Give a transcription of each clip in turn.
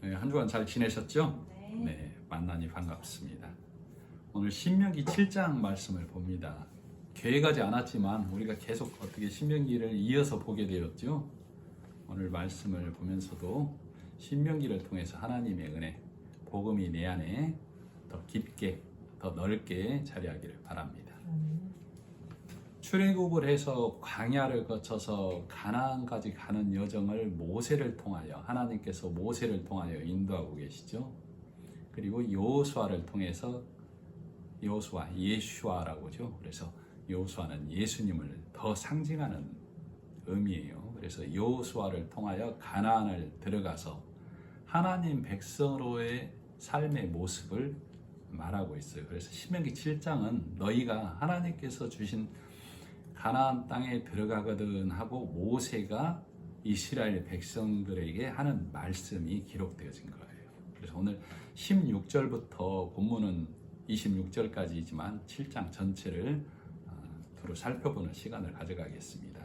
네, 한 주간 잘 지내셨죠? 네. 네, 만나니 반갑습니다. 오늘 신명기 7장 말씀을 봅니다. 계획하지 않았지만 우리가 계속 어떻게 신명기를 이어서 보게 되었죠. 오늘 말씀을 보면서도 신명기를 통해서 하나님의 은혜, 복음이 내 안에 더 깊게, 더 넓게 자리하기를 바랍니다. 출애굽을 해서 광야를 거쳐서 가나안까지 가는 여정을 모세를 통하여 하나님께서 모세를 통하여 인도하고 계시죠. 그리고 여호수아를 통해서 여호수아, 예슈아라고죠. 그래서 여호수아는 예수님을 더 상징하는 의미예요. 그래서 여호수아를 통하여 가나안을 들어가서 하나님 백성으로의 삶의 모습을 말하고 있어요. 그래서 신명기 7장은 너희가 하나님께서 주신 가나안 땅에 들어가거든 하고 모세가 이스라엘 백성들에게 하는 말씀이 기록되어진 거예요. 그래서 오늘 16절부터 본문은 26절까지이지만 7장 전체를 두루 살펴보는 시간을 가져가겠습니다.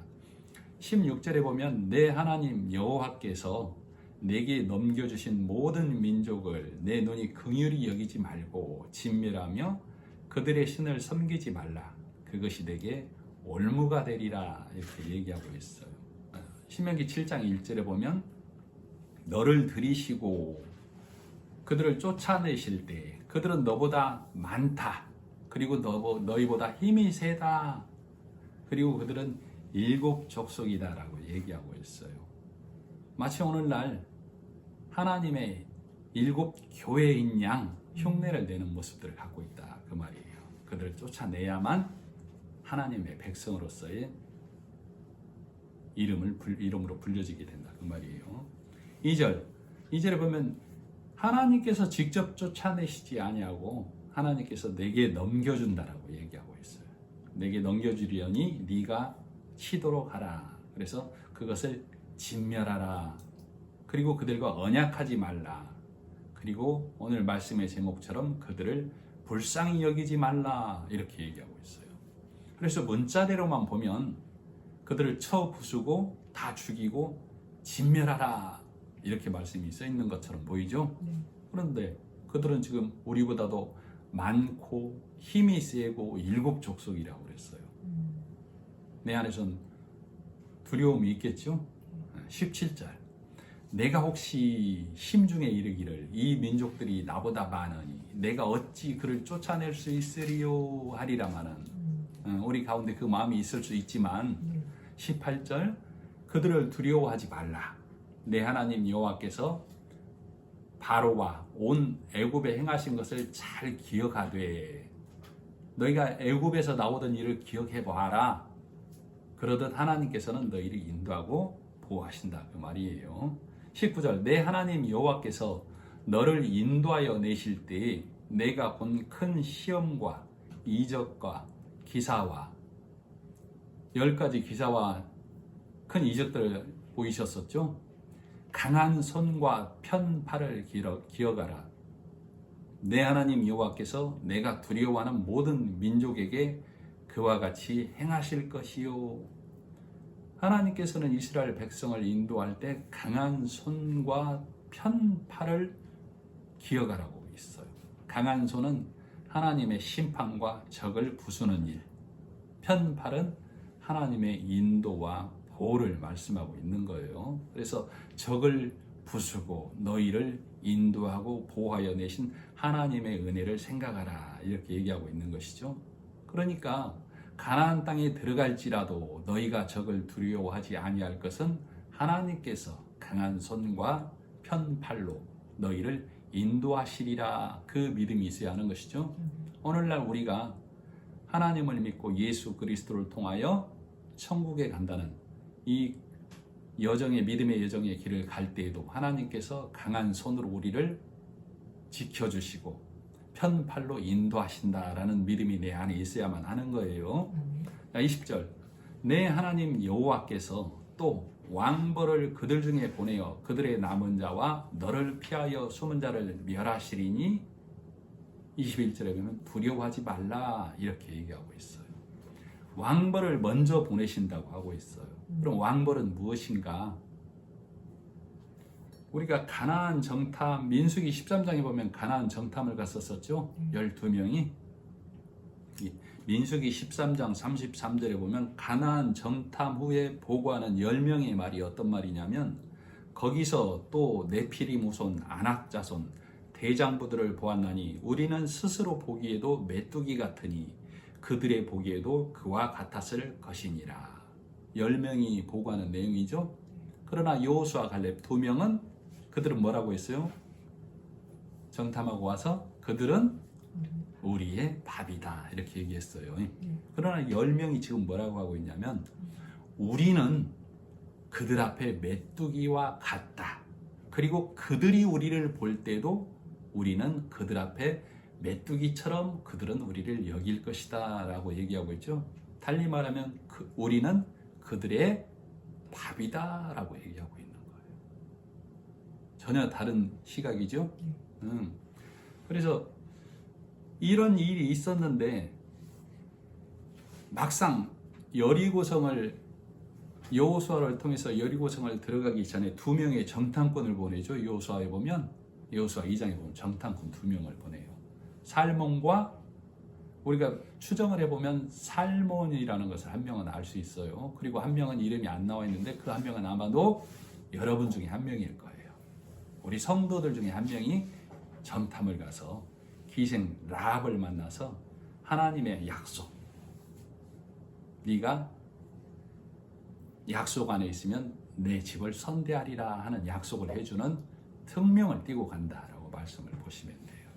16절에 보면 내 하나님 여호와께서 내게 넘겨주신 모든 민족을 내 눈이 긍휼히 여기지 말고 진멸하며 그들의 신을 섬기지 말라. 그것이 내게 올무가 되리라. 이렇게 얘기하고 있어요. 신명기 7장 1절에 보면 너를 들이시고 그들을 쫓아내실 때 그들은 너보다 많다. 그리고 너희보다 힘이 세다. 그리고 그들은 7 족속이다 라고 얘기하고 있어요. 마치 오늘날 하나님의 7 교회인 양 흉내를 내는 모습들을 갖고 있다 그 말이에요. 그들을 쫓아내야만 하나님의 백성으로서의 이름으로 불려지게 된다 그 말이에요. 2절에 보면 하나님께서 직접 쫓아내시지 아니하고 하나님께서 내게 넘겨준다라고 얘기하고 있어요. 내게 넘겨주려니 네가 치도록 하라. 그래서 그것을 진멸하라. 그리고 그들과 언약하지 말라. 그리고 오늘 말씀의 제목처럼 그들을 불쌍히 여기지 말라. 이렇게 얘기하고 있어요. 그래서 문자대로만 보면 그들을 쳐 부수고 다 죽이고 진멸하라. 이렇게 말씀이 써 있는 것처럼 보이죠? 그런데 그들은 지금 우리보다도 많고 힘이 세고 7 족속이라고 그랬어요. 내 안에선 두려움이 있겠죠? 17절 내가 혹시 심중에 이르기를 이 민족들이 나보다 많으니 내가 어찌 그를 쫓아낼 수 있으리요 하리라마는 우리 가운데 그 마음이 있을 수 있지만 18절 그들을 두려워하지 말라. 내 하나님 여호와께서 바로와 온 애굽에 행하신 것을 잘 기억하되 너희가 애굽에서 나오던 일을 기억해 보아라. 그러듯 하나님께서는 너희를 인도하고 보호하신다 그 말이에요. 19절 내 하나님 여호와께서 너를 인도하여 내실 때에 내가 본 큰 시험과 이적과 기사와 10가지 기사와 큰 이적들을 보이셨었죠. 강한 손과 편 팔을 기억하라. 내 하나님 여호와께서 내가 두려워하는 모든 민족에게 그와 같이 행하실 것이요. 하나님께서는 이스라엘 백성을 인도할 때 강한 손과 편 팔을 기억하라고 있어요. 강한 손은 하나님의 심판과 적을 부수는 일, 편 팔은 하나님의 인도와 보호를 말씀하고 있는 거예요. 그래서 적을 부수고 너희를 인도하고 보호하여 내신 하나님의 은혜를 생각하라. 이렇게 얘기하고 있는 것이죠. 그러니까 가나안 땅에 들어갈지라도 너희가 적을 두려워하지 아니할 것은 하나님께서 강한 손과 편 팔로 너희를 인도하시리라. 그 믿음이 있어야 하는 것이죠. 오늘날 우리가 하나님을 믿고 예수 그리스도를 통하여 천국에 간다는 이 여정의 믿음의 여정의 길을 갈 때에도 하나님께서 강한 손으로 우리를 지켜주시고 편팔로 인도하신다라는 믿음이 내 안에 있어야만 하는 거예요. 20절 내 하나님 여호와께서 또 왕벌을 그들 중에 보내어 그들의 남은 자와 너를 피하여 숨은 자를 멸하시리니 21절에 보면 두려워하지 말라 이렇게 얘기하고 있어요. 왕벌을 먼저 보내신다고 하고 있어요. 그럼 왕벌은 무엇인가? 우리가 가나안 정탐, 민수기 13장에 보면 가나안 정탐을 갔었었죠. 12명이. 민수기 13장 33절에 보면 가나안 정탐 후에 보고하는 10명의 말이 어떤 말이냐면, 거기서 또 네피림 후손, 아낙 자손, 대장부들을 보았나니 우리는 스스로 보기에도 메뚜기 같으니 그들의 보기에도 그와 같았을 것이니라. 10명이 보고하는 내용이죠. 그러나 여호수아 갈렙 2명은 그들은 뭐라고 했어요? 정탐하고 와서 그들은 우리의 밥이다 이렇게 얘기했어요. 그러나 10명이 지금 뭐라고 하고 있냐면, 우리는 그들 앞에 메뚜기와 같다. 그리고 그들이 우리를 볼 때도 우리는 그들 앞에 메뚜기처럼 그들은 우리를 여길 것이다 라고 얘기하고 있죠. 달리 말하면 우리는 그들의 밥이다 라고 얘기하고 있는 거예요. 전혀 다른 시각이죠. 그래서 이런 일이 있었는데 막상 여호수아를 통해서 여리고성을 들어가기 전에 2명의 정탐꾼을 보내죠. 여호수아 2장에 보면 정탐꾼 2명을 보내요. 살몬과, 우리가 추정을 해보면 살몬이라는 것을 한 명은 알 수 있어요. 그리고 한 명은 이름이 안 나와 있는데 그 한 명은 아마도 여러분 중에 한 명일 거예요. 우리 성도들 중에 한 명이 정탐을 가서 기생 라합을 만나서 하나님의 약속, 네가 약속 안에 있으면 내 집을 선대하리라 하는 약속을 해주는 특명을 띠고 간다라고 말씀을 보시면 돼요.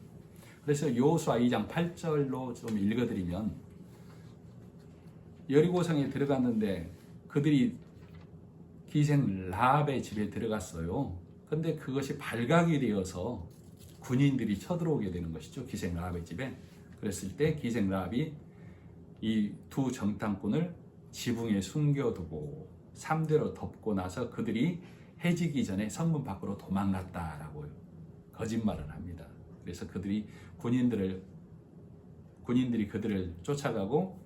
그래서 여호수아 2장 8절로 좀 읽어드리면, 여리고성에 들어갔는데 그들이 기생 라합의 집에 들어갔어요. 근데 그것이 발각이 되어서 군인들이 쳐들어오게 되는 것이죠. 기생 라합의 집에. 그랬을 때 기생 라합이 이 2 정탐꾼을 지붕에 숨겨두고 3대로 덮고 나서 그들이 해지기 전에 성문 밖으로 도망갔다라고 거짓말을 합니다. 그래서 군인들이 그들을 쫓아가고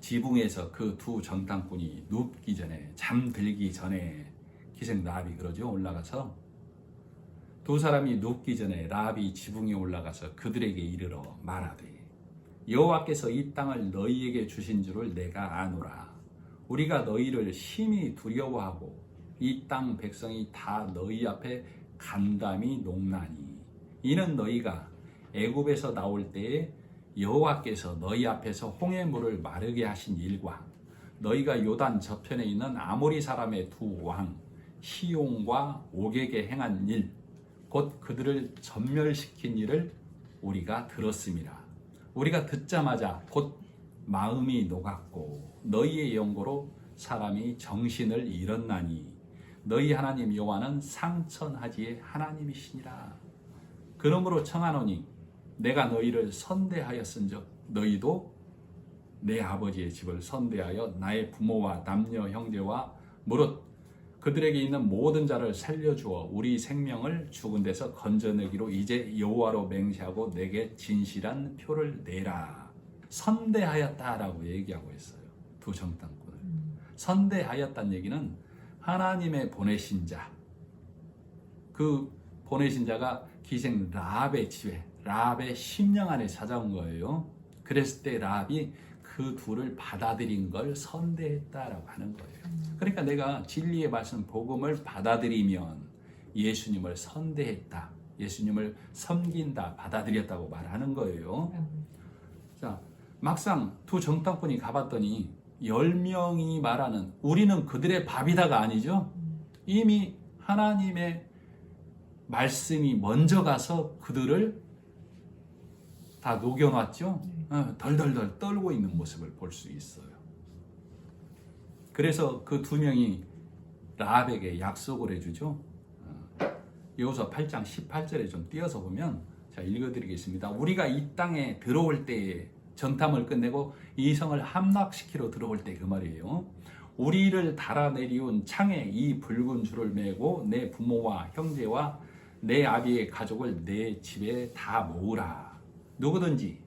지붕에서 그 2 정탐꾼이 눕기 전에, 잠들기 전에 기생 라합이 그러죠. 올라가서 2 사람이 눕기 전에 라합이 지붕에 올라가서 그들에게 이르러 말하되, 여호와께서 이 땅을 너희에게 주신 줄을 내가 아노라. 우리가 너희를 심히 두려워하고 이 땅 백성이 다 너희 앞에 간담이 녹나니, 이는 너희가 애굽에서 나올 때에 여호와께서 너희 앞에서 홍해 물을 마르게 하신 일과 너희가 요단 저편에 있는 아모리 사람의 2 왕 시온과 옥에게 행한 일, 곧 그들을 전멸시킨 일을 우리가 들었음이라. 우리가 듣자마자 곧 마음이 녹았고 너희의 영고로 사람이 정신을 잃었나니, 너희 하나님 여호와는 상천하지의 하나님이시니라. 그러므로 청하노니 내가 너희를 선대하였은즉 너희도 내 아버지의 집을 선대하여 나의 부모와 남녀 형제와 무릇 그들에게 있는 모든 자를 살려주어 우리 생명을 죽은 데서 건져내기로 이제 여호와로 맹세하고 내게 진실한 표를 내라. 선대하였다라고 얘기하고 있어요. 2 정탐꾼을. 선대하였다는 얘기는 하나님의 보내신 자, 그 보내신 자가 기생 라합의 집에, 라합의 심령 안에 찾아온 거예요. 그랬을 때 라합이 그 2를 받아들인 걸 선대했다라고 하는 거예요. 그러니까 내가 진리의 말씀 복음을 받아들이면 예수님을 선대했다, 예수님을 섬긴다, 받아들였다고 말하는 거예요. 자, 막상 2 정탐꾼이 가봤더니 10명이 말하는 우리는 그들의 밥이다가 아니죠. 이미 하나님의 말씀이 먼저 가서 그들을 다 녹여놨죠. 덜덜덜 떨고 있는 모습을 볼 수 있어요. 그래서 그 2명이 라합에게 약속을 해주죠. 여호수아 8장 18절에 좀 띄어서 보면, 자, 읽어드리겠습니다. 우리가 이 땅에 들어올 때에, 정탐을 끝내고 이 성을 함락시키러 들어올 때 그 말이에요. 우리를 달아내리운 창에 이 붉은 줄을 메고 내 부모와 형제와 내 아비의 가족을 내 집에 다 모으라. 누구든지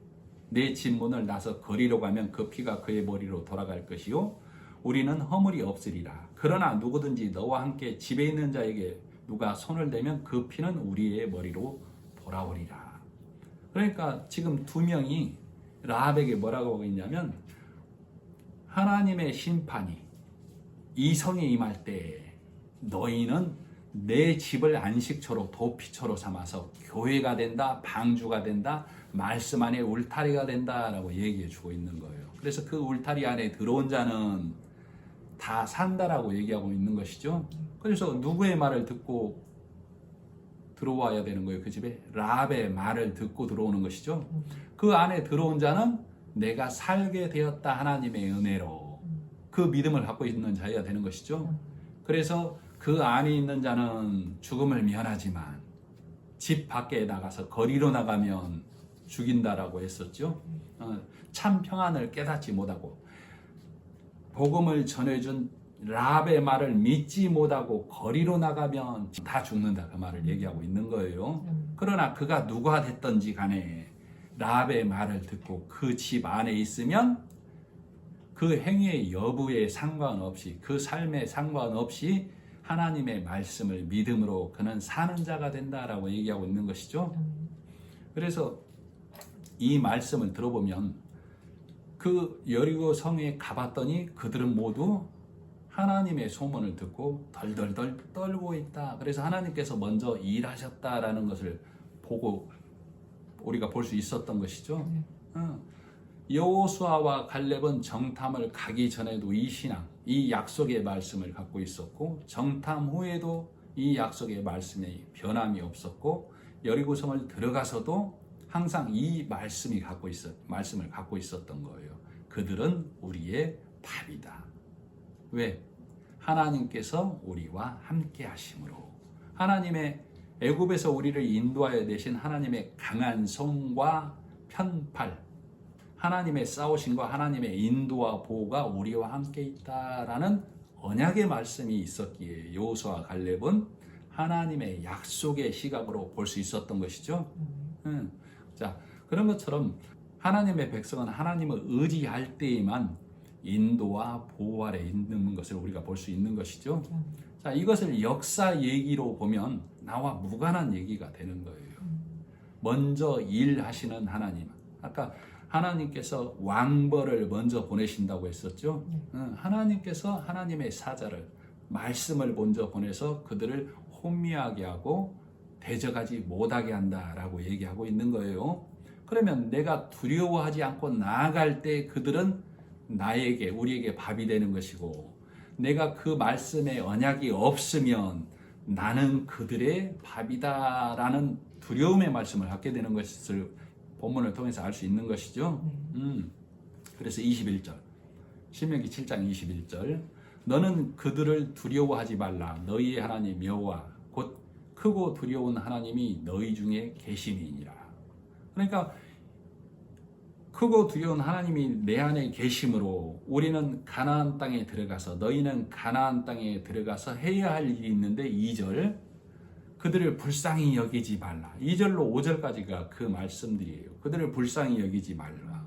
내 집 문을 나서 거리로 가면 그 피가 그의 머리로 돌아갈 것이요 우리는 허물이 없으리라. 그러나 누구든지 너와 함께 집에 있는 자에게 누가 손을 대면 그 피는 우리의 머리로 돌아오리라. 그러니까 지금 두 명이 라합에게 뭐라고 하고 있냐면, 하나님의 심판이 이성에 임할 때 너희는 내 집을 안식처로 도피처로 삼아서 교회가 된다, 방주가 된다, 말씀 안에 울타리가 된다라고 얘기해 주고 있는 거예요. 그래서 그 울타리 안에 들어온 자는 다 산다라고 얘기하고 있는 것이죠. 그래서 누구의 말을 듣고 들어와야 되는 거예요? 그 집에 라합의 말을 듣고 들어오는 것이죠. 그 안에 들어온 자는 내가 살게 되었다 하나님의 은혜로 그 믿음을 갖고 있는 자여야 되는 것이죠. 그래서 그 안에 있는 자는 죽음을 면하지만 집 밖에 나가서 거리로 나가면 죽인다라고 했었죠. 참 평안을 깨닫지 못하고 복음을 전해준 라합의 말을 믿지 못하고 거리로 나가면 다 죽는다, 그 말을 얘기하고 있는 거예요. 그러나 그가 누가 됐든지 간에 라합의 말을 듣고 그 집 안에 있으면 그 행위의 여부에 상관없이, 그 삶에 상관없이 하나님의 말씀을 믿음으로 그는 사는 자가 된다라고 얘기하고 있는 것이죠. 그래서 이 말씀을 들어보면 그 여리고 성에 가봤더니 그들은 모두 하나님의 소문을 듣고 덜덜덜 떨고 있다. 그래서 하나님께서 먼저 일하셨다라는 것을 보고 우리가 볼 수 있었던 것이죠. 여호수아와 갈렙은 정탐을 가기 전에도 이 신앙, 이 약속의 말씀을 갖고 있었고, 정탐 후에도 이 약속의 말씀에 변함이 없었고, 여리고성을 들어가서도 항상 이 말씀을 갖고 있었던 거예요. 그들은 우리의 밥이다. 왜? 하나님께서 우리와 함께 하심으로, 하나님의 애굽에서 우리를 인도하여 내신 하나님의 강한 손과 편팔, 하나님의 싸우심과 하나님의 인도와 보호가 우리와 함께 있다라는 언약의 말씀이 있었기에 여호수아 갈렙은 하나님의 약속의 시각으로 볼 수 있었던 것이죠. 자, 그런 것처럼 하나님의 백성은 하나님을 의지할 때에만 인도와 보호 아래 있는 것을 우리가 볼 수 있는 것이죠. 자, 이것을 역사 얘기로 보면 나와 무관한 얘기가 되는 거예요. 먼저 일하시는 하나님, 아까 하나님께서 왕벌을 먼저 보내신다고 했었죠. 하나님께서 하나님의 사자를, 말씀을 먼저 보내서 그들을 혼미하게 하고 대적하지 못하게 한다라고 얘기하고 있는 거예요. 그러면 내가 두려워하지 않고 나아갈 때 그들은 나에게, 우리에게 밥이 되는 것이고, 내가 그 말씀에 언약이 없으면 나는 그들의 밥이다라는 두려움의 말씀을 갖게 되는 것을 본문을 통해서 알 수 있는 것이죠. 그래서 21절, 신명기 7장 21절, 너는 그들을 두려워하지 말라. 너희의 하나님 여호와 곧 크고 두려운 하나님이 너희 중에 계심이니라. 그러니까 크고 두려운 하나님이 내 안에 계심으로 우리는 가나안 땅에 들어가서, 너희는 가나안 땅에 들어가서 해야 할 일이 있는데, 2절, 그들을 불쌍히 여기지 말라. 2절로 5절까지가 그 말씀들이에요. 그들을 불쌍히 여기지 말라.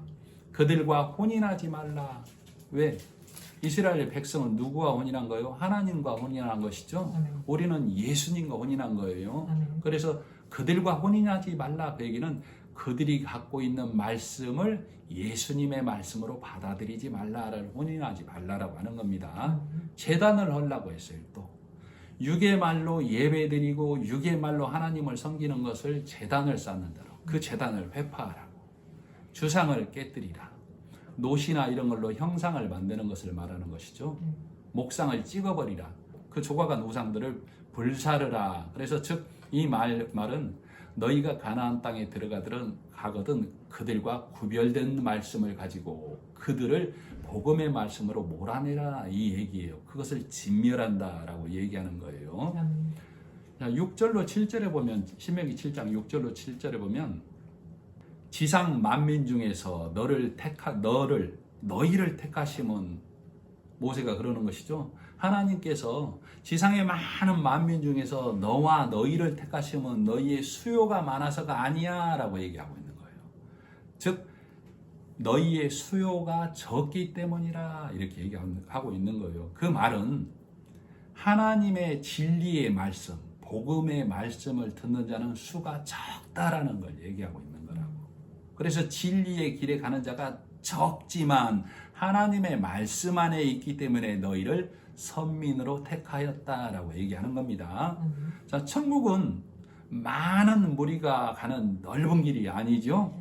그들과 혼인하지 말라. 왜? 이스라엘 백성은 누구와 혼인한 거예요? 하나님과 혼인한 것이죠. 우리는 예수님과 혼인한 거예요. 그래서 그들과 혼인하지 말라. 그 얘기는 그들이 갖고 있는 말씀을 예수님의 말씀으로 받아들이지 말라를 혼인하지 말라라고 하는 겁니다. 제단을 하려고 했어요. 또 육의 말로 예배드리고 육의 말로 하나님을 섬기는 것을 제단을 쌓는다로, 그 제단을 회파하라고, 주상을 깨뜨리라, 노시나 이런 걸로 형상을 만드는 것을 말하는 것이죠. 목상을 찍어버리라, 그 조각한 우상들을 불사르라. 그래서 즉 이 말은 너희가 가나안 땅에 가거든 그들과 구별된 말씀을 가지고 그들을 복음의 말씀으로 몰아내라, 이 얘기예요. 그것을 진멸한다라고 얘기하는 거예요. 6절로 7절에 보면, 신명기 7장 6절로 7절에 보면, 지상 만민 중에서 너희를 택하심은, 모세가 그러는 것이죠. 하나님께서 지상의 많은 만민 중에서 너와 너희를 택하심은 너희의 수요가 많아서가 아니야 라고 얘기하고 있는 거예요. 즉 너희의 수요가 적기 때문이라, 이렇게 얘기하고 있는 거예요. 그 말은 하나님의 진리의 말씀, 복음의 말씀을 듣는 자는 수가 적다라는 걸 얘기하고 있는 거라고. 그래서 진리의 길에 가는 자가 적지만 하나님의 말씀 안에 있기 때문에 너희를 선민으로 택하였다라고 얘기하는 겁니다. 자, 천국은 많은 무리가 가는 넓은 길이 아니죠.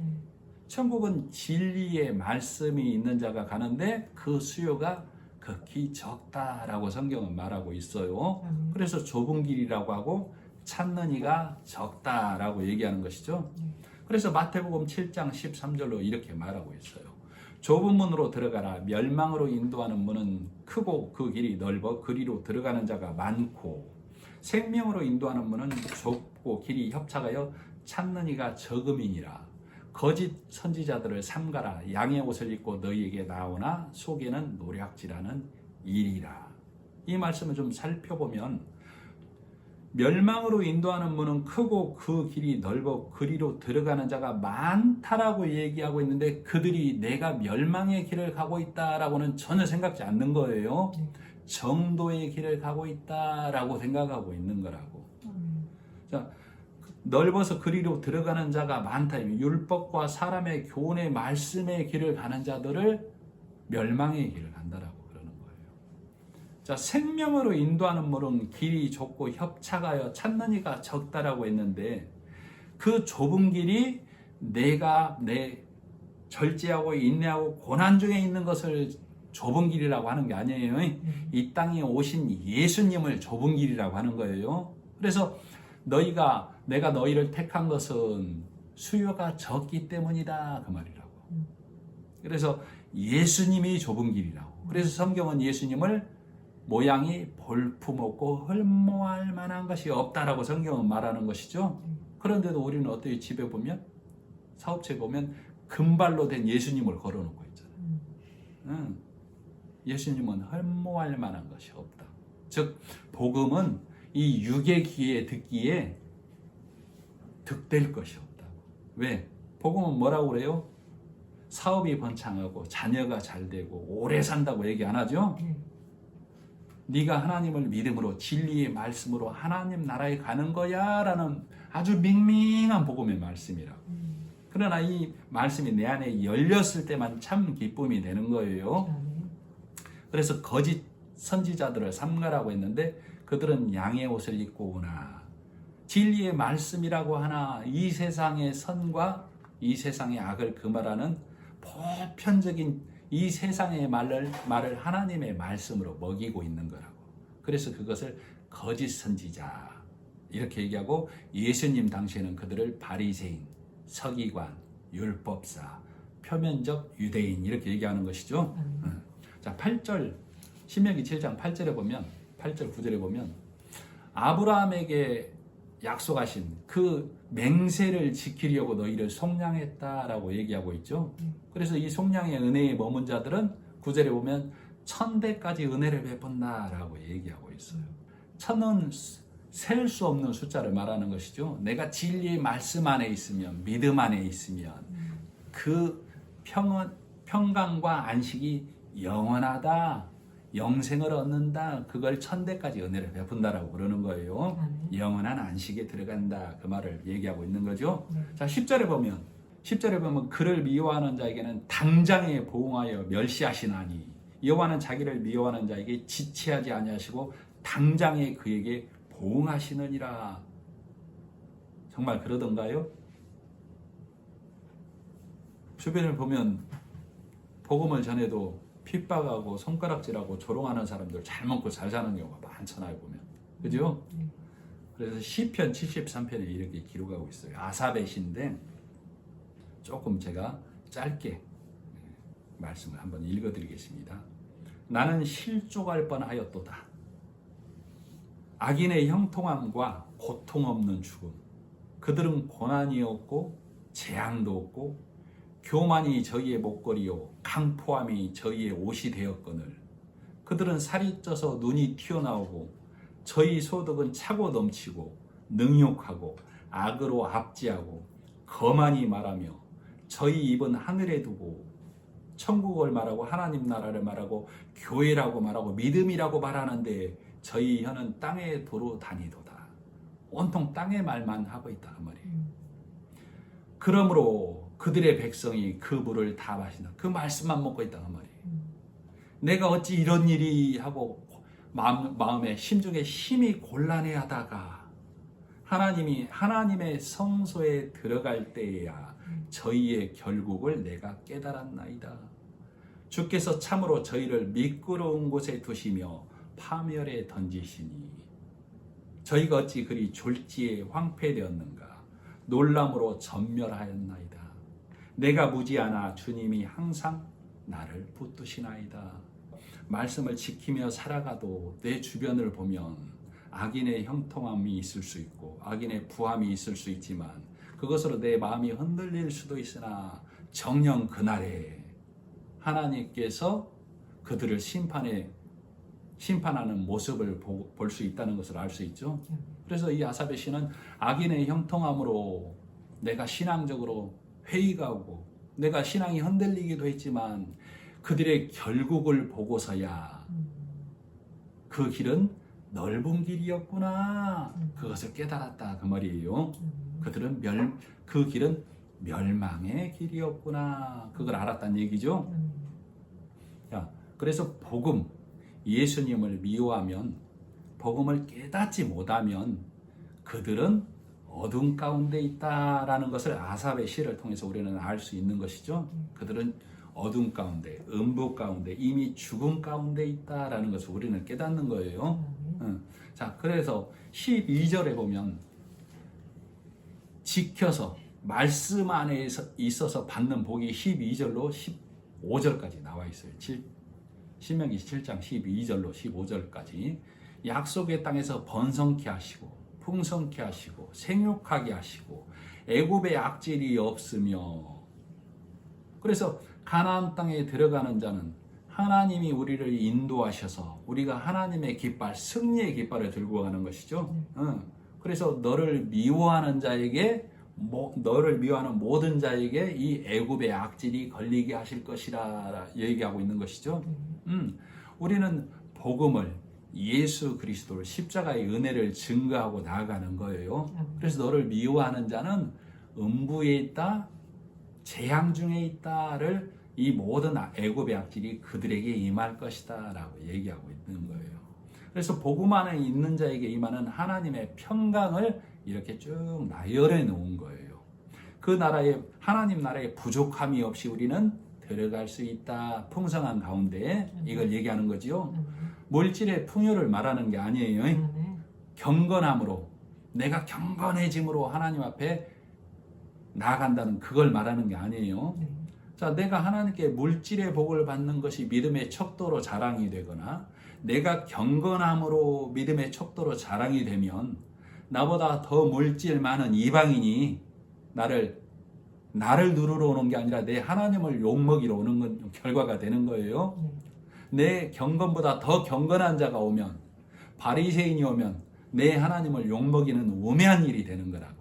천국은 진리의 말씀이 있는 자가 가는데 그 수요가 극히 적다라고 성경은 말하고 있어요. 그래서 좁은 길이라고 하고 찾는 이가 적다라고 얘기하는 것이죠. 그래서 마태복음 7장 13절로 이렇게 말하고 있어요. 좁은 문으로 들어가라. 멸망으로 인도하는 문은 크고 그 길이 넓어 그리로 들어가는 자가 많고, 생명으로 인도하는 문은 좁고 길이 협착하여 찾는 이가 적음이니라. 거짓 선지자들을 삼가라. 양의 옷을 입고 너희에게 나오나 속에는 노략질하는 일이라. 이 말씀을 좀 살펴보면 멸망으로 인도하는 문은 크고 그 길이 넓어 그리로 들어가는 자가 많다라고 얘기하고 있는데, 그들이 내가 멸망의 길을 가고 있다라고는 전혀 생각지 않는 거예요. 정도의 길을 가고 있다라고 생각하고 있는 거라고. 자, 넓어서 그리로 들어가는 자가 많다. 율법과 사람의 교훈의 말씀의 길을 가는 자들을 멸망의 길을 간다라고 그러는 거예요. 자, 생명으로 인도하는 문은 길이 좁고 협착하여 찾는 이가 적다라고 했는데, 그 좁은 길이 내가 내 절제하고 인내하고 고난 중에 있는 것을 좁은 길이라고 하는 게 아니에요. 이 땅에 오신 예수님을 좁은 길이라고 하는 거예요. 그래서 내가 너희를 택한 것은 수요가 적기 때문이다, 그 말이라고. 그래서 예수님이 좁은 길이라고. 그래서 성경은 예수님을 모양이 볼품없고 흠모할 만한 것이 없다라고 성경은 말하는 것이죠. 그런데도 우리는 어때요? 집에 보면, 사업체에 보면 금발로 된 예수님을 걸어놓고 있잖아요. 예수님은 흠모할 만한 것이 없다. 즉 복음은 이 육의 귀에 듣기에 득될 것이 없다고. 왜? 복음은 뭐라고 그래요? 사업이 번창하고 자녀가 잘 되고 오래 산다고 얘기 안 하죠? 네가 하나님을 믿음으로 진리의 말씀으로 하나님 나라에 가는 거야 라는 아주 밍밍한 복음의 말씀이라고. 그러나 이 말씀이 내 안에 열렸을 때만 참 기쁨이 되는 거예요. 그래서 거짓 선지자들을 삼가라고 했는데, 그들은 양의 옷을 입고 오나 진리의 말씀이라고 하나 이 세상의 선과 이 세상의 악을 금하라는 보편적인 이 세상의 말을 하나님의 말씀으로 먹이고 있는 거라고. 그래서 그것을 거짓 선지자 이렇게 얘기하고, 예수님 당시에는 그들을 바리새인, 서기관, 율법사, 표면적 유대인 이렇게 얘기하는 것이죠. 자, 8절 신명기 7장 8절에 보면 8절 9절에 보면 아브라함에게 약속하신 그 맹세를 지키려고 너희를 속량했다라고 얘기하고 있죠. 그래서 이 속량의 은혜에 머문 자들은 9절에 보면 1000배까지 은혜를 베푼다라고 얘기하고 있어요. 1000은 셀 수 없는 숫자를 말하는 것이죠. 내가 진리의 말씀 안에 있으면, 믿음 안에 있으면 그 평강과 안식이 영원하다, 영생을 얻는다, 그걸 1000배까지 은혜를 베푼다라고 그러는 거예요. 영원한 안식에 들어간다, 그 말을 얘기하고 있는 거죠. 자, 10절에 보면 그를 미워하는 자에게는 당장에 보응하여 멸시하시나니 여호와는 자기를 미워하는 자에게 지체하지 아니하시고 당장에 그에게 보응하시느니라. 정말 그러던가요? 주변을 보면 복음을 전해도 핍박하고 손가락질하고 조롱하는 사람들 잘 먹고 잘 사는 경우가 많잖아요, 보면. 그죠? 그래서 시편 73편에 이렇게 기록하고 있어요. 아삽의 시인데 조금 제가 짧게 말씀을 한번 읽어드리겠습니다. 나는 실족할 뻔하였도다. 악인의 형통함과 고통 없는 죽음. 그들은 고난이 없고 재앙도 없고 교만이 저희의 목걸이요 강포함이 저희의 옷이 되었거늘 그들은 살이 쪄서 눈이 튀어나오고 저희 소득은 차고 넘치고 능욕하고 악으로 압제하고 거만히 말하며 저희 입은 하늘에 두고 천국을 말하고 하나님 나라를 말하고 교회라고 말하고 믿음이라고 말하는데 저희 혀는 땅에 도로 다니도다. 온통 땅의 말만 하고 있다 그 말이에요. 그러므로 그들의 백성이 그 물을 다 마신다. 그 말씀만 먹고 있다 그 말이에요. 내가 어찌 이런 일이 하고 마음에 심중에 심히 곤란해하다가 하나님이 하나님의 성소에 들어갈 때에야 저희의 결국을 내가 깨달았나이다. 주께서 참으로 저희를 미끄러운 곳에 두시며 파멸에 던지시니 저희가 어찌 그리 졸지에 황폐되었는가. 놀람으로 전멸하였나이다. 내가 무지하나 주님이 항상 나를 붙드시나이다. 말씀을 지키며 살아가도 내 주변을 보면 악인의 형통함이 있을 수 있고 악인의 부함이 있을 수 있지만 그것으로 내 마음이 흔들릴 수도 있으나 정녕 그날에 하나님께서 그들을 심판하는 모습을 볼 수 있다는 것을 알 수 있죠. 그래서 이 아사베 시는 악인의 형통함으로 내가 신앙적으로 회의가 오고 내가 신앙이 흔들리기도 했지만 그들의 결국을 보고서야 그 길은 넓은 길이었구나 그것을 깨달았다 그 말이에요. 그 길은 멸망의 길이었구나 그걸 알았다는 얘기죠. 자, 그래서 복음 예수님을 미워하면 복음을 깨닫지 못하면 그들은 어둠 가운데 있다라는 것을 아삽의 시를 통해서 우리는 알 수 있는 것이죠. 그들은 어둠 가운데, 음부 가운데, 이미 죽음 가운데 있다라는 것을 우리는 깨닫는 거예요. 자, 그래서 12절에 보면 지켜서 말씀 안에 있어서 받는 복이 12절로 15절까지 나와 있어요. 신명기 7장 12절로 15절까지 약속의 땅에서 번성케 하시고 풍성케 하시고 생육하게 하시고 애굽의 악질이 없으며 그래서 가나안 땅에 들어가는 자는 하나님이 우리를 인도하셔서 우리가 하나님의 깃발, 승리의 깃발을 들고 가는 것이죠. 그래서 너를 미워하는 모든 자에게 이 애굽의 악질이 걸리게 하실 것이라 얘기하고 있는 것이죠. 우리는 복음을 예수 그리스도를 십자가의 은혜를 증거하고 나아가는 거예요. 그래서 너를 미워하는 자는 음부에 있다, 재앙 중에 있다를 이 모든 애굽의 악질이 그들에게 임할 것이다 라고 얘기하고 있는 거예요. 그래서 복음 안에 있는 자에게 임하는 하나님의 평강을 이렇게 쭉 나열해 놓은 거예요. 그 나라에 하나님 나라에 부족함이 없이 우리는 들어갈 수 있다. 풍성한 가운데 이걸 얘기하는 거지요. 물질의 풍요를 말하는 게 아니에요. 경건함으로 내가 경건해짐으로 하나님 앞에 나아간다는 그걸 말하는 게 아니에요. 자, 내가 하나님께 물질의 복을 받는 것이 믿음의 척도로 자랑이 되거나 내가 경건함으로 믿음의 척도로 자랑이 되면 나보다 더 물질 많은 이방인이 나를 누르러 오는 게 아니라 내 하나님을 욕먹이러 오는 건 결과가 되는 거예요. 내 경건보다 더 경건한 자가 오면 바리새인이 오면 내 하나님을 욕먹이는 우매한 일이 되는 거라고.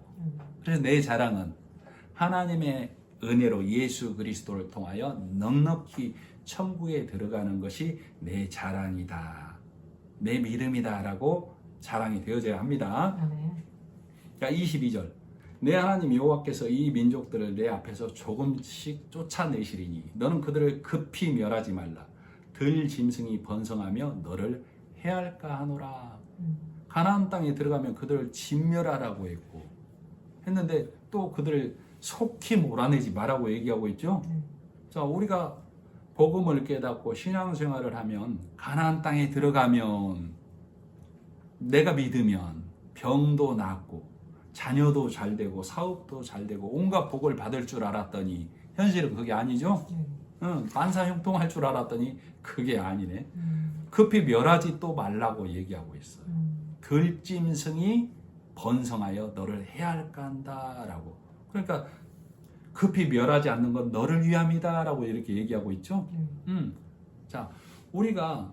그래서 내 자랑은 하나님의 은혜로 예수 그리스도를 통하여 넉넉히 천국에 들어가는 것이 내 자랑이다. 내 믿음이다 라고 자랑이 되어져야 합니다. 자, 22절. 내 하나님 여호와께서 이 민족들을 내 앞에서 조금씩 쫓아내시리니 너는 그들을 급히 멸하지 말라. 들 짐승이 번성하며 너를 해할까 하노라. 가나안 땅에 들어가면 그들을 진멸하라고 했는데 또 그들을 속히 몰아내지 말라고 얘기하고 있죠. 자, 우리가 복음을 깨닫고 신앙생활을 하면 가나안 땅에 들어가면 내가 믿으면 병도 낫고 자녀도 잘 되고 사업도 잘 되고 온갖 복을 받을 줄 알았더니 현실은 그게 아니죠. 만사형통할 줄 알았더니 그게 아니네. 급히 멸하지 또 말라고 얘기하고 있어요. 들짐승이 번성하여 너를 해할까 한다라고. 그러니까 급히 멸하지 않는 건 너를 위함이다라고 이렇게 얘기하고 있죠. 자, 우리가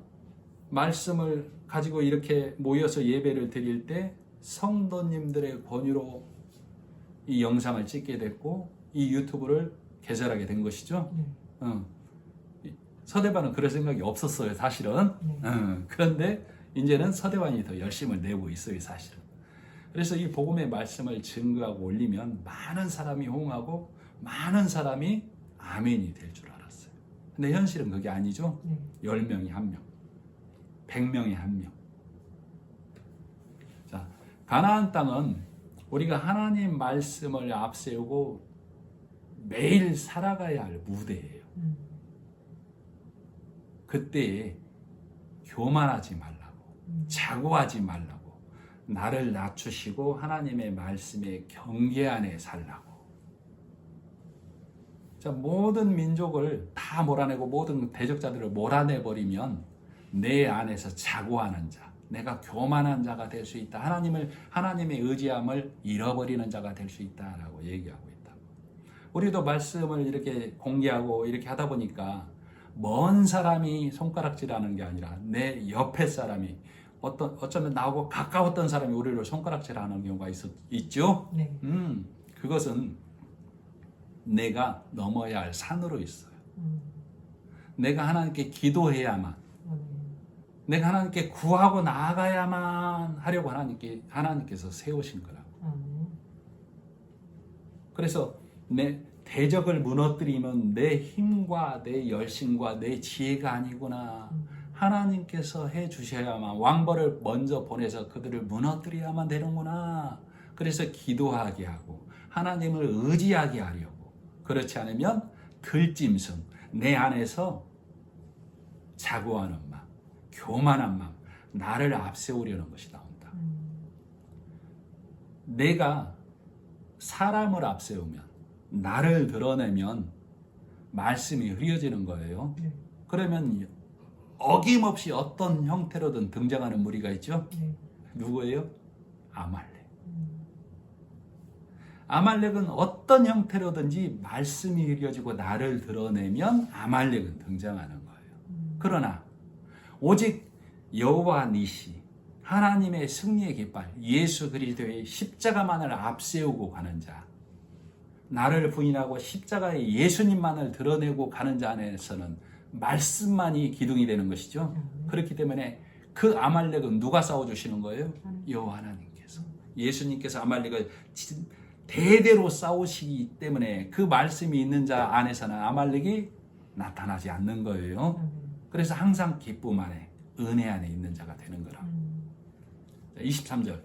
말씀을 가지고 이렇게 모여서 예배를 드릴 때 성도님들의 권유로 이 영상을 찍게 됐고 이 유튜브를 개설하게 된 것이죠. 서대반은 그럴 생각이 없었어요, 사실은. 그런데 이제는 서대반이 더 열심을 내고 있어요, 사실은. 그래서 이 복음의 말씀을 증거하고 올리면 많은 사람이 호응하고 많은 사람이 아멘이 될 줄 알았어요. 근데 현실은 그게 아니죠. 10명이 1명, 100명이 1명. 자, 가나안 땅은 우리가 하나님 말씀을 앞세우고 매일 살아가야 할 무대예요. 그때에 교만하지 말라고, 자고하지 말라고, 나를 낮추시고 하나님의 말씀에 경계 안에 살라고. 자, 모든 민족을 다 몰아내고 모든 대적자들을 몰아내버리면 내 안에서 자고하는 자, 내가 교만한 자가 될 수 있다. 하나님의 의지함을 잃어버리는 자가 될 수 있다라고 얘기하고 있다. 우리도 말씀을 이렇게 공개하고 이렇게 하다 보니까 먼 사람이 손가락질하는 게 아니라 내 옆에 사람이 어쩌면 나하고 가까웠던 사람이 우리를 손가락질하는 경우가 있죠. 네. 그것은 내가 넘어야 할 산으로 있어요. 내가 하나님께 기도해야만, 내가 하나님께 구하고 나아가야만 하려고 하나님께서 세우신 거라고. 그래서 내 대적을 무너뜨리면 내 힘과 내 열심과 내 지혜가 아니구나. 하나님께서 해 주셔야만, 왕벌을 먼저 보내서 그들을 무너뜨려야만 되는구나. 그래서 기도하게 하고 하나님을 의지하게 하려고. 그렇지 않으면 들짐승, 내 안에서 자고하는 마음, 교만한 마음, 나를 앞세우려는 것이 나온다. 내가 사람을 앞세우면, 나를 드러내면 말씀이 흐려지는 거예요. 그러면 어김없이 어떤 형태로든 등장하는 무리가 있죠. 누구예요? 아말렉. 아말렉은 어떤 형태로든지 말씀이 흐려지고 나를 드러내면 아말렉은 등장하는 거예요. 그러나 오직 여호와 니시, 하나님의 승리의 깃발, 예수 그리스도의 십자가만을 앞세우고 가는 자, 나를 부인하고 십자가의 예수님만을 드러내고 가는 자 안에서는 말씀만이 기둥이 되는 것이죠. 그렇기 때문에 그 아말렉은 누가 싸워주시는 거예요? 여호와 하나님께서. 예수님께서 아말렉을 대대로 싸우시기 때문에 그 말씀이 있는 자 안에서는 아말렉이 나타나지 않는 거예요. 그래서 항상 기쁨 안에, 은혜 안에 있는 자가 되는 거라. 23절.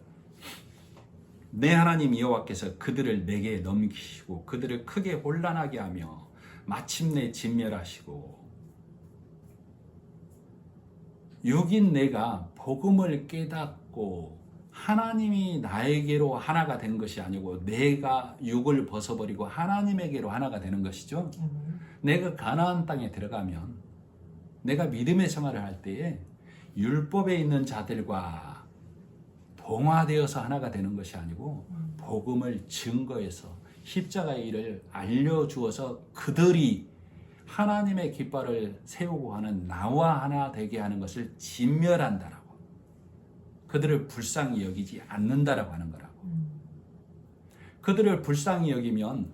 내 하나님 여호와께서 그들을 내게 넘기시고 그들을 크게 혼란하게 하며 마침내 진멸하시고, 육인 내가 복음을 깨닫고 하나님이 나에게로 하나가 된 것이 아니고 내가 육을 벗어버리고 하나님에게로 하나가 되는 것이죠. 내가 가나안 땅에 들어가면 내가 믿음의 생활을 할 때에 율법에 있는 자들과 동화되어서 하나가 되는 것이 아니고 복음을 증거해서 십자가의 일을 알려주어서 그들이 하나님의 깃발을 세우고 하는 나와 하나 되게 하는 것을 진멸한다라고. 그들을 불쌍히 여기지 않는다라고 하는 거라고. 그들을 불쌍히 여기면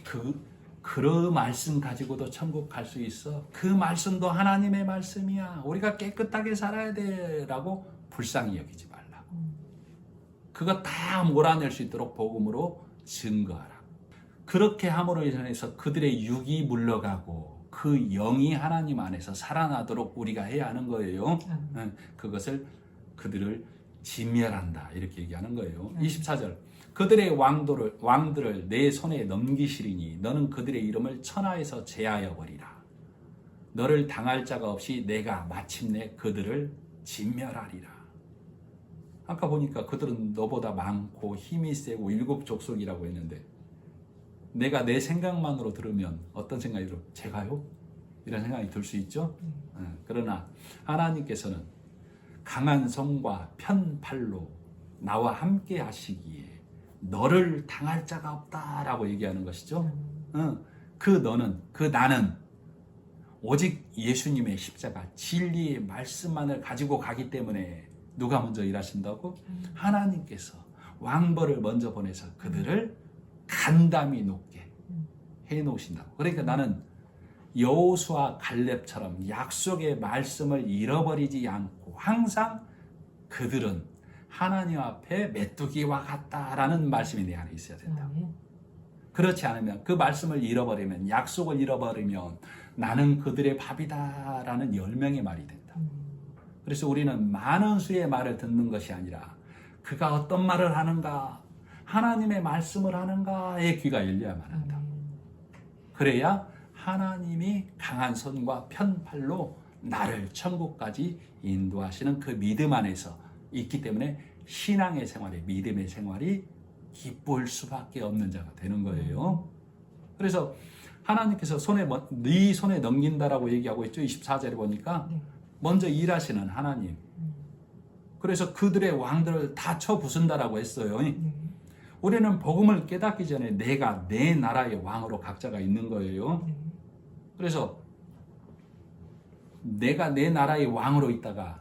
그 말씀 가지고도 천국 갈 수 있어. 그 말씀도 하나님의 말씀이야. 우리가 깨끗하게 살아야 돼 라고 불쌍히 여기지 말라고. 그거 다 몰아낼 수 있도록 복음으로 증거하라. 그렇게 함으로 인해서 그들의 육이 물러가고 그 영이 하나님 안에서 살아나도록 우리가 해야 하는 거예요. 그것을 그들을 진멸한다 이렇게 얘기하는 거예요. 24절. 그들의 왕들을 내 손에 넘기시리니 너는 그들의 이름을 천하에서 제하여 버리라. 너를 당할 자가 없이 내가 마침내 그들을 진멸하리라. 아까 보니까 그들은 너보다 많고 힘이 세고 일곱 족속이라고 했는데, 내가 내 생각만으로 들으면 어떤 생각이 들어? 제가요? 이런 생각이 들 수 있죠. 그러나 하나님께서는 강한 성과 편팔로 나와 함께 하시기에 너를 당할 자가 없다라고 얘기하는 것이죠. 그 너는, 그 나는 오직 예수님의 십자가 진리의 말씀만을 가지고 가기 때문에 누가 먼저 일하신다고? 하나님께서 왕벌을 먼저 보내서 그들을 간담이 높게 해놓으신다고. 그러니까 나는 여호수아 갈렙처럼 약속의 말씀을 잃어버리지 않고 항상 그들은 하나님 앞에 메뚜기와 같다라는 말씀이 내 안에 있어야 된다. 아멘. 그렇지 않으면 그 말씀을 잃어버리면 약속을 잃어버리면 나는 그들의 밥이다라는 열명의 말이 된다. 그래서 우리는 많은 수의 말을 듣는 것이 아니라 그가 어떤 말을 하는가 하나님의 말씀을 하는가에 귀가 열려야만 한다. 그래야 하나님이 강한 손과 편팔로 나를 천국까지 인도하시는 그 믿음 안에서 있기 때문에 신앙의 생활이 믿음의 생활이 기쁠 수밖에 없는 자가 되는 거예요. 그래서 하나님께서 네 손에 넘긴다라고 얘기하고 있죠. 24절에 보니까 먼저 일하시는 하나님. 그래서 그들의 왕들을 다 쳐부순다라고 했어요. 우리는 복음을 깨닫기 전에 내가 내 나라의 왕으로 각자가 있는 거예요. 그래서 내가 내 나라의 왕으로 있다가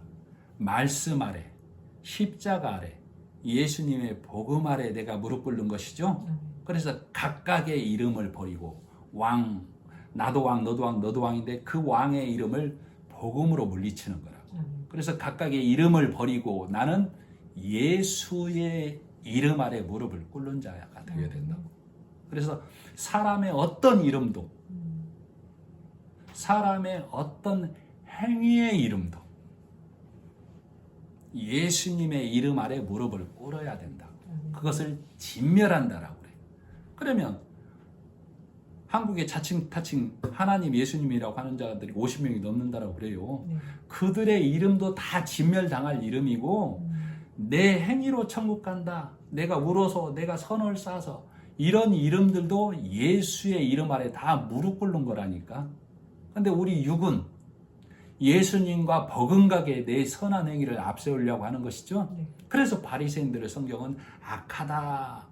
말씀 아래, 십자가 아래, 예수님의 복음 아래 내가 무릎 꿇는 것이죠. 그래서 각각의 이름을 버리고 왕, 나도 왕, 너도 왕, 너도 왕인데 그 왕의 이름을 복음으로 물리치는 거라고. 그래서 각각의 이름을 버리고 나는 예수의 이름 아래 무릎을 꿇는 자가 되어야 된다고. 그래서 사람의 어떤 이름도 사람의 어떤 행위의 이름도 예수님의 이름 아래 무릎을 꿇어야 된다. 그것을 진멸한다라고 그래요. 그러면 한국의 자칭 하나님 예수님이라고 하는 자들이 50명이 넘는다라고 그래요. 그들의 이름도 다 진멸당할 이름이고 내 행위로 천국 간다. 내가 울어서 내가 선을 쌓아서 이런 이름들도 예수의 이름 아래 다 무릎 꿇는 거라니까. 근데 우리 육은 예수님과 버금가게 내 선한 행위를 앞세우려고 하는 것이죠. 그래서 바리새인들의 성경은 악하다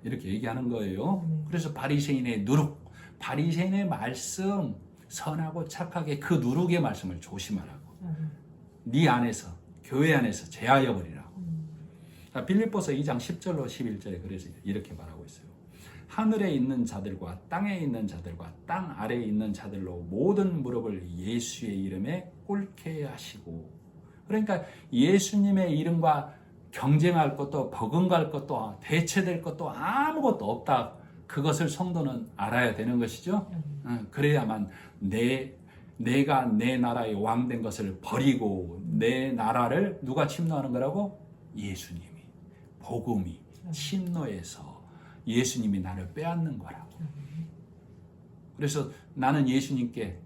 이렇게 얘기하는 거예요. 그래서 바리새인의 누룩, 바리새인의 말씀, 선하고 착하게 그 누룩의 말씀을 조심하라고. 네 안에서, 교회 안에서 제하여 버리라고. 빌립보서 2장 10절로 11절에 그래서 이렇게 말하고 있어요. 하늘에 있는 자들과 땅에 있는 자들과 땅 아래에 있는 자들로 모든 무릎을 예수의 이름에 꿇게 하시고. 그러니까 예수님의 이름과 경쟁할 것도 버금갈 것도 대체될 것도 아무것도 없다. 그것을 성도는 알아야 되는 것이죠. 그래야만 내가 내 나라의 왕 된 것을 버리고 내 나라를 누가 침노하는 거라고? 예수님이, 복음이 침노해서 예수님이 나를 빼앗는 거라고. 그래서 나는 예수님께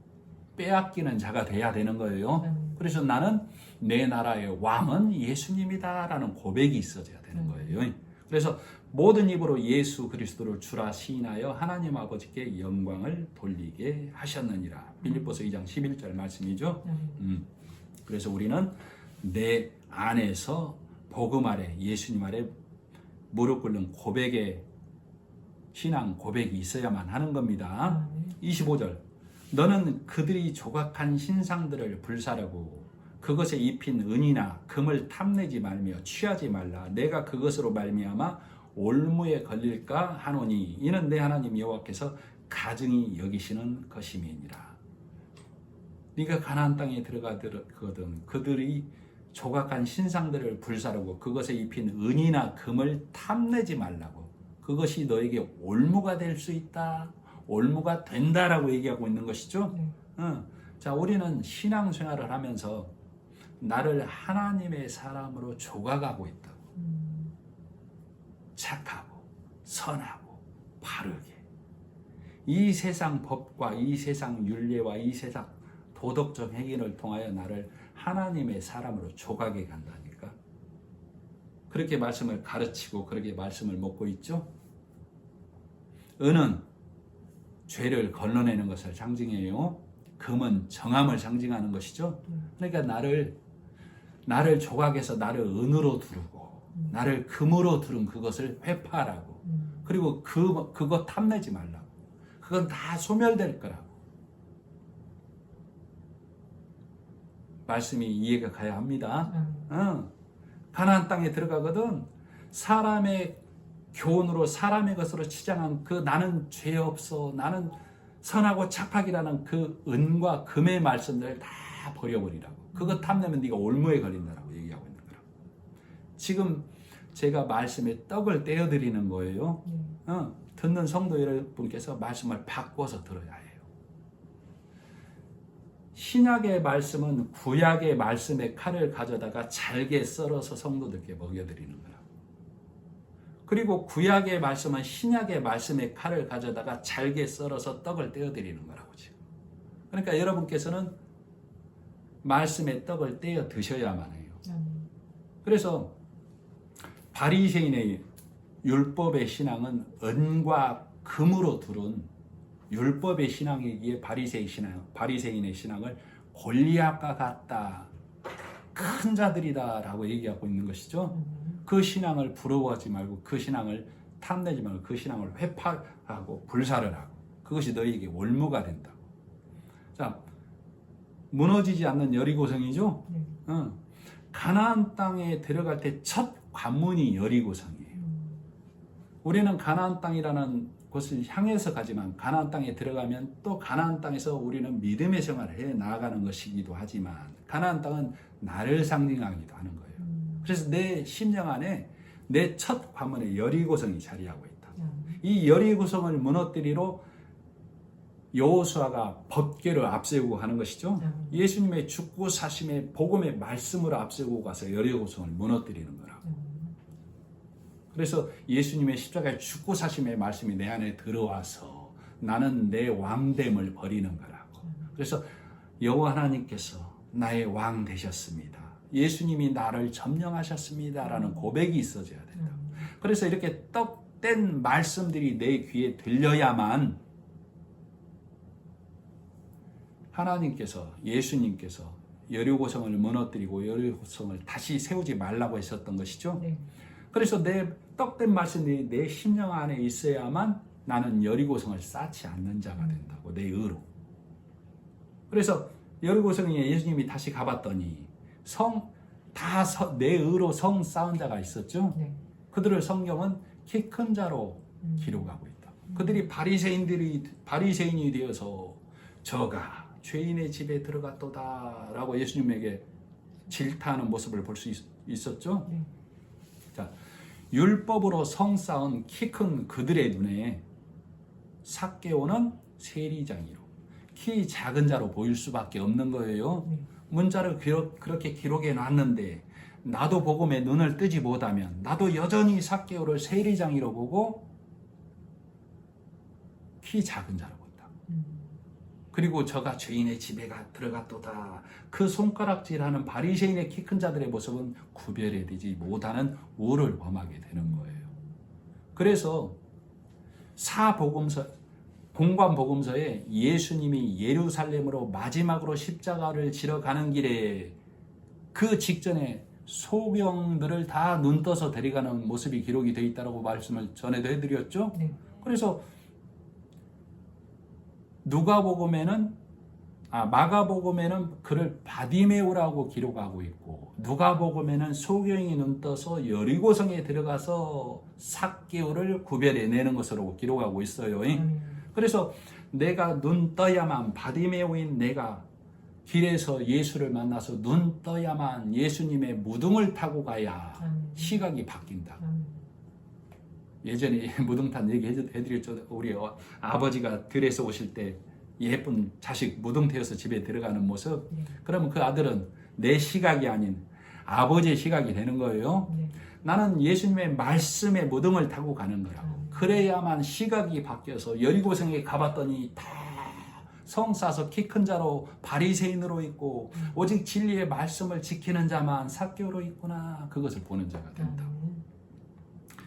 빼앗기는 자가 돼야 되는 거예요. 그래서 나는 내 나라의 왕은 예수님이다라는 고백이 있어져야 되는 거예요. 그래서 모든 입으로 예수 그리스도를 주라 시인하여 하나님 아버지께 영광을 돌리게 하셨느니라. 빌립보서 2장 11절 말씀이죠. 그래서 우리는 내 안에서 복음 아래 예수님 아래 무릎 꿇는 고백의 신앙 고백이 있어야만 하는 겁니다. 25절 너는 그들이 조각한 신상들을 불사르고 그것에 입힌 은이나 금을 탐내지 말며 취하지 말라. 내가 그것으로 말미암아 올무에 걸릴까 하노니 이는 내 하나님 여호와께서 가증히 여기시는 것임이니라. 네가 가나안 땅에 들어가거든 그들이 조각한 신상들을 불사르고 그것에 입힌 은이나 금을 탐내지 말라고. 그것이 너에게 올무가 될 수 있다. 올무가 된다라고 얘기하고 있는 것이죠. 자, 우리는 신앙생활을 하면서 나를 하나님의 사람으로 조각하고 있다고. 착하고 선하고 바르게 이 세상 법과 이 세상 율례와 이 세상 도덕적 행위를 통하여 나를 하나님의 사람으로 조각해 간다니까. 그렇게 말씀을 가르치고 그렇게 말씀을 먹고 있죠. 은은 죄를 걸러내는 것을 상징해요. 금은 정함을 상징하는 것이죠. 그러니까 나를 조각해서 나를 은으로 두르고 나를 금으로 두른 그것을 회파하라고. 그리고 그거 탐내지 말라고. 그건 다 소멸될 거라고. 말씀이 이해가 가야 합니다. 가나안 땅에 들어가거든 사람의 교훈으로 사람의 것으로 치장한 그 나는 죄 없어 나는 선하고 착하기라는 그 은과 금의 말씀들을 다 버려버리라고. 그거 탐내면 네가 올무에 걸린다라고 얘기하고 있는 거라고. 지금 제가 말씀에 떡을 떼어 드리는 거예요. 듣는 성도 여러분께서 말씀을 바꿔서 들어야 해요. 신약의 말씀은 구약의 말씀의 칼을 가져다가 잘게 썰어서 성도들께 먹여드리는 거라고. 그리고 구약의 말씀은 신약의 말씀의 칼을 가져다가 잘게 썰어서 떡을 떼어드리는 거라고 지금. 그러니까 여러분께서는 말씀의 떡을 떼어 드셔야만 해요. 그래서 바리새인의 율법의 신앙은 은과 금으로 두른 율법의 신앙이기에 바리새인의 신앙을 골리앗과 같다, 큰 자들이다라고 얘기하고 있는 것이죠. 그 신앙을 부러워하지 말고 그 신앙을 탐내지 말고 그 신앙을 회파하고 불사를 하고 그것이 너희에게 올무가 된다고. 자, 무너지지 않는 여리고성이죠. 가나안 땅에 들어갈 때 첫 관문이 여리고성이에요. 우리는 가나안 땅이라는 곳을 향해서 가지만 가나안 땅에 들어가면 또 가나안 땅에서 우리는 믿음의 생활을 해 나아가는 것이기도 하지만 가나안 땅은 나를 상징하기도 하는 거예요. 그래서 내 심령 안에 내 첫 관문에 여리고성이 자리하고 있다. 이 여리고성을 무너뜨리러 여호수아가 법궤를 앞세우고 하는 것이죠. 예수님의 죽고 사심의 복음의 말씀으로 앞세우고 가서 여리고성을 무너뜨리는 거라고. 그래서 예수님의 십자가의 죽고 사심의 말씀이 내 안에 들어와서 나는 내 왕됨을 버리는 거라고. 그래서 여호와 하나님께서 나의 왕 되셨습니다. 예수님이 나를 점령하셨습니다라는 고백이 있어져야 된다. 그래서 이렇게 떡된 말씀들이 내 귀에 들려야만 하나님께서, 예수님께서 여리고성을 무너뜨리고 여리고성을 다시 세우지 말라고 하셨던 것이죠. 그래서 내 떡된 말씀이 내 심령 안에 있어야만 나는 여리고성을 쌓지 않는 자가 된다고, 내 의로. 그래서 여리고성에 예수님이 다시 가봤더니 내 의로 성 쌓은 자가 있었죠. 그들을 성경은 키 큰 자로 기록하고 있다. 그들이 바리새인이 되어서 저가 죄인의 집에 들어갔도다 라고 예수님에게 질타하는 모습을 볼 수 있었죠. 자, 율법으로 성 쌓은 키 큰 그들의 눈에 삭개오는 세리장이로 키 작은 자로 보일 수밖에 없는 거예요. 문자를 그렇게 기록해 놨는데 나도 복음에 눈을 뜨지 못하면 나도 여전히 삭개오를 세리장이로 보고 키 작은 자로 본다. 그리고 저가 죄인의 집에 들어갔도다. 그 손가락질하는 바리새인의 키 큰 자들의 모습은 구별되지 못하는 우를 범하게 되는 거예요. 그래서 공관복음서에 예수님이 예루살렘으로 마지막으로 십자가를 지러 가는 길에 그 직전에 소경들을 다 눈떠서 데려가는 모습이 기록이 되어 있다고 말씀을 전에도 해드렸죠. 그래서 마가복음에는 그를 바디메오라고 기록하고 있고 누가복음에는 소경이 눈떠서 여리고성에 들어가서 삭개오를 구별해내는 것으로 기록하고 있어요. 그래서 내가 눈 떠야만, 바디메오인 내가 길에서 예수를 만나서 눈 떠야만 예수님의 무등을 타고 가야 시각이 바뀐다. 예전에 무등 탄 얘기 해드렸죠. 우리 아버지가 들에서 오실 때 예쁜 자식 무등 태워서 집에 들어가는 모습. 그러면 그 아들은 내 시각이 아닌 아버지의 시각이 되는 거예요. 나는 예수님의 말씀의 무등을 타고 가는 거라고. 그래야만 시각이 바뀌어서 여리고성에 가봤더니 다 성 싸서 키 큰 자로 바리새인으로 있고 오직 진리의 말씀을 지키는 자만 삭개오로 있구나. 그것을 보는 자가 된다.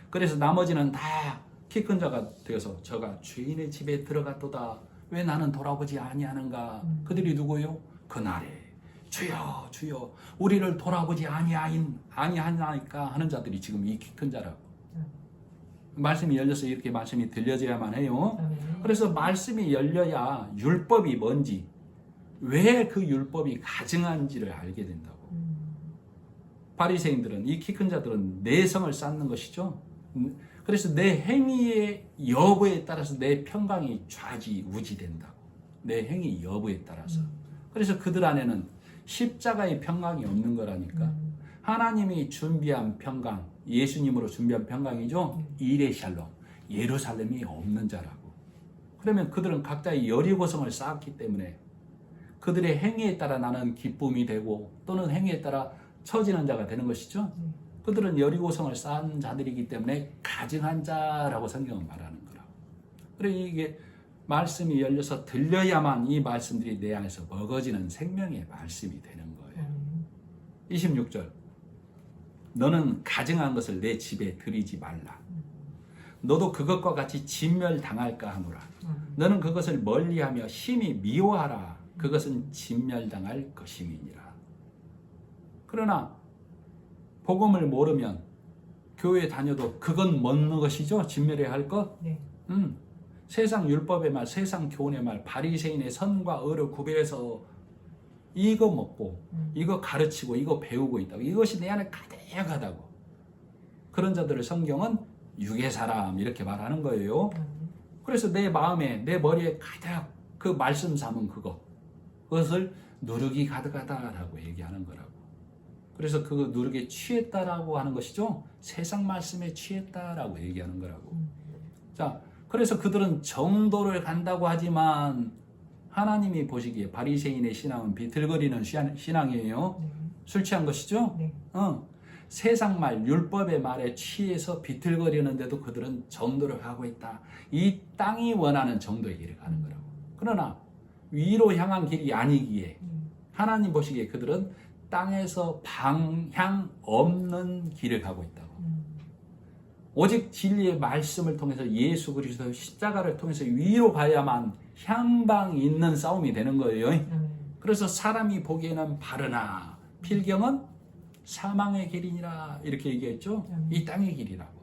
그래서 나머지는 다 키 큰 자가 되어서 저가 죄인의 집에 들어갔도다. 왜 나는 돌아보지 아니하는가? 그들이 누구요? 그날에 주여 주여 우리를 돌아보지 아니하나이까 하는 자들이 지금 이 키 큰 자라고. 말씀이 열려서 이렇게 말씀이 들려져야만 해요. 그래서 말씀이 열려야 율법이 뭔지, 왜 그 율법이 가증한지를 알게 된다고. 바리새인들은, 이 키 큰 자들은 내성을 쌓는 것이죠. 그래서 내 행위의 여부에 따라서 내 평강이 좌지우지된다고. 내 행위 여부에 따라서. 그래서 그들 안에는 십자가의 평강이 없는 거라니까. 하나님이 준비한 평강, 예수님으로 준비한 평강이죠. 이레 샬롬, 예루살렘이 없는 자라고. 그러면 그들은 각자의 여리고성을 쌓았기 때문에 그들의 행위에 따라 나는 기쁨이 되고 또는 행위에 따라 처지는 자가 되는 것이죠. 그들은 여리고성을 쌓은 자들이기 때문에 가증한 자라고 성경은 말하는 거라고. 그래서 이게 말씀이 열려서 들려야만 이 말씀들이 내 안에서 먹어지는 생명의 말씀이 되는 거예요. 26절, 너는 가증한 것을 내 집에 들이지 말라. 너도 그것과 같이 진멸당할까 하노라. 너는 그것을 멀리하며 심히 미워하라. 그것은 진멸당할 것임이니라. 그러나 복음을 모르면 교회에 다녀도 그건 먹는 것이죠. 진멸해야 할 것. 네. 세상 율법의 말, 세상 교훈의 말, 바리새인의 선과 의를 구별해서 이거 먹고 이거 가르치고 이거 배우고 있다고, 이것이 내 안에 가득하다고, 그런 자들을 성경은 육의 사람 이렇게 말하는 거예요. 그래서 내 마음에, 내 머리에 가득 그 말씀 삼은 그것을 누룩이 가득하다라고 얘기하는 거라고. 그래서 그 누룩에 취했다라고 하는 것이죠. 세상 말씀에 취했다라고 얘기하는 거라고. 자, 그래서 그들은 정도를 간다고 하지만 하나님이 보시기에 바리새인의 신앙은 비틀거리는 신앙이에요. 술 취한 것이죠. 세상 말, 율법의 말에 취해서 비틀거리는데도 그들은 정도를 하고 있다. 이 땅이 원하는 정도의 길을 가는 거라고. 그러나 위로 향한 길이 아니기에 하나님 보시기에 그들은 땅에서 방향 없는 길을 가고 있다고. 오직 진리의 말씀을 통해서 예수 그리스도의 십자가를 통해서 위로 가야만 향방 있는 싸움이 되는 거예요. 그래서 사람이 보기에는 바르나 필경은 사망의 길이니라 이렇게 얘기했죠. 이 땅의 길이라고.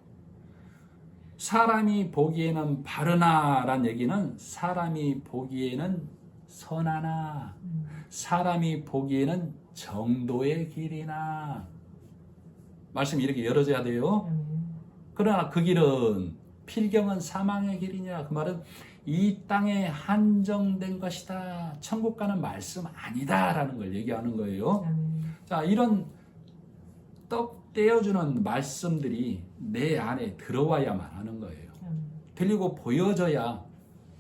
사람이 보기에는 바르나란 얘기는 사람이 보기에는 선하나, 사람이 보기에는 정도의 길이나, 말씀이 이렇게 열어져야 돼요. 그러나 그 길은 필경은 사망의 길이냐, 그 말은 이 땅에 한정된 것이다, 천국 가는 말씀 아니다라는 걸 얘기하는 거예요. 자, 이런 떡 떼어주는 말씀들이 내 안에 들어와야만 하는 거예요. 들리고 보여져야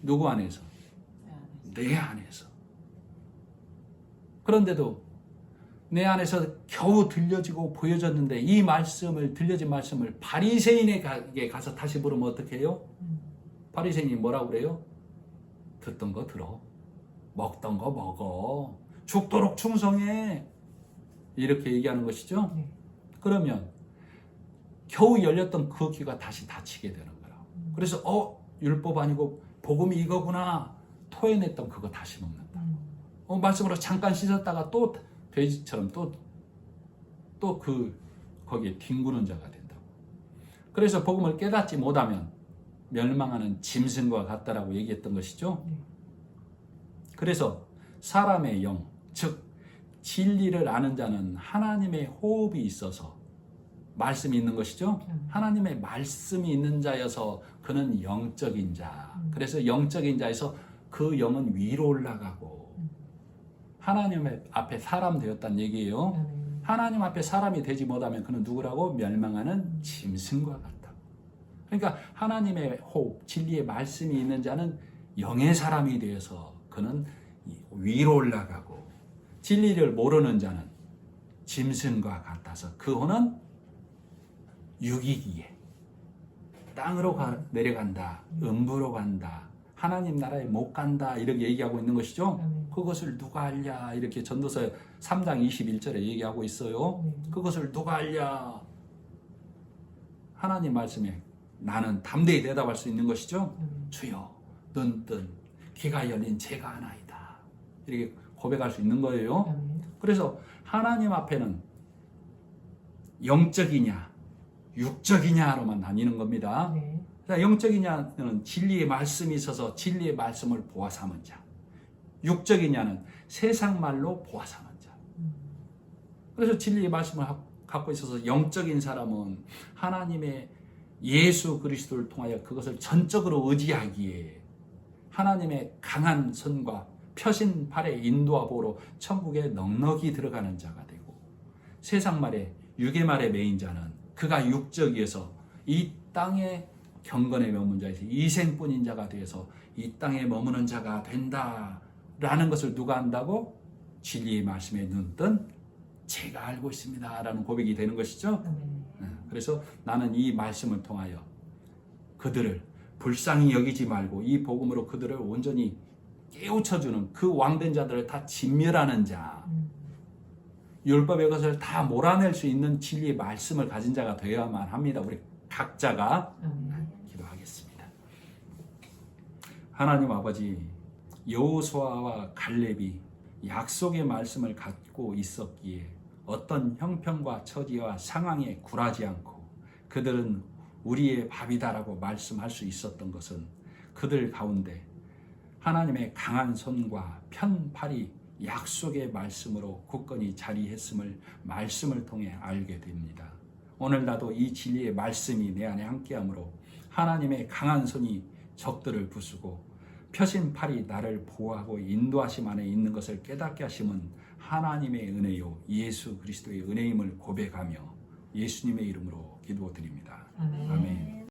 누구 안에서? 내 안에서. 그런데도 내 안에서 겨우 들려지고 보여졌는데 이 말씀을, 들려진 말씀을 바리새인에게 가서 다시 물으면 어떻게 해요? 바리새인이 뭐라고 그래요? 듣던 거 들어, 먹던 거 먹어, 죽도록 충성해, 이렇게 얘기하는 것이죠. 그러면 겨우 열렸던 그 귀가 다시 닫히게 되는 거라고. 그래서 율법 아니고 복음이 이거구나, 토해냈던 그거 다시 먹는다. 말씀으로 잠깐 씻었다가 또 돼지처럼 또 거기에 뒹구는 자가 된다고. 그래서 복음을 깨닫지 못하면 멸망하는 짐승과 같다라고 얘기했던 것이죠. 그래서 사람의 영, 즉 진리를 아는 자는 하나님의 호흡이 있어서 말씀이 있는 것이죠. 하나님의 말씀이 있는 자여서 그는 영적인 자. 그래서 영적인 자에서 그 영은 위로 올라가고 하나님 앞에 사람 되었다는 얘기예요. 하나님 앞에 사람이 되지 못하면 그는 누구라고? 멸망하는 짐승과 같다고. 그러니까 하나님의 호흡, 진리의 말씀이 있는 자는 영의 사람이 되어서 그는 위로 올라가고, 진리를 모르는 자는 짐승과 같아서 그 혼은 육이기에 땅으로 내려간다, 음부로 간다, 하나님 나라에 못 간다, 이렇게 얘기하고 있는 것이죠. 그것을 누가 알랴, 이렇게 전도서 3장 21절에 얘기하고 있어요. 그것을 누가 알랴. 하나님 말씀에 나는 담대히 대답할 수 있는 것이죠. 주여, 눈뜬 귀가 열린 제가 하나이다, 이렇게 고백할 수 있는 거예요. 그래서 하나님 앞에는 영적이냐 육적이냐로만 나뉘는 겁니다. 영적이냐는 진리의 말씀이 있어서 진리의 말씀을 보아 삼은 자, 육적이냐는 세상 말로 보아 삼은 자. 그래서 진리의 말씀을 갖고 있어서 영적인 사람은 하나님의 예수 그리스도를 통하여 그것을 전적으로 의지하기에 하나님의 강한 손과 펴신 팔의 인도와 보로 천국에 넉넉히 들어가는 자가 되고, 세상 말에 육의 말에 매인 자는 그가 육적이어서 이 땅의 경건에 머문 자에서 이생뿐인 자가 되어서 이 땅에 머무는 자가 된다라는 것을 누가 안다고? 진리의 말씀에 눈뜬 제가 알고 있습니다 라는 고백이 되는 것이죠. 그래서 나는 이 말씀을 통하여 그들을 불쌍히 여기지 말고 이 복음으로 그들을 온전히 깨우쳐주는 그 왕된 자들을 다 진멸하는 자, 율법의 것을 다 몰아낼 수 있는 진리의 말씀을 가진 자가 되어야만 합니다. 우리 각자가 기도하겠습니다. 하나님 아버지, 여호수아와 갈렙이 약속의 말씀을 갖고 있었기에 어떤 형편과 처지와 상황에 굴하지 않고 그들은 우리의 밥이다라고 말씀할 수 있었던 것은 그들 가운데 하나님의 강한 손과 편팔이 약속의 말씀으로 굳건히 자리했음을 말씀을 통해 알게 됩니다. 오늘 나도 이 진리의 말씀이 내 안에 함께하므로 하나님의 강한 손이 적들을 부수고 펴신 팔이 나를 보호하고 인도하심 안에 있는 것을 깨닫게 하심은 하나님의 은혜요 예수 그리스도의 은혜임을 고백하며 예수님의 이름으로 기도드립니다. 아멘.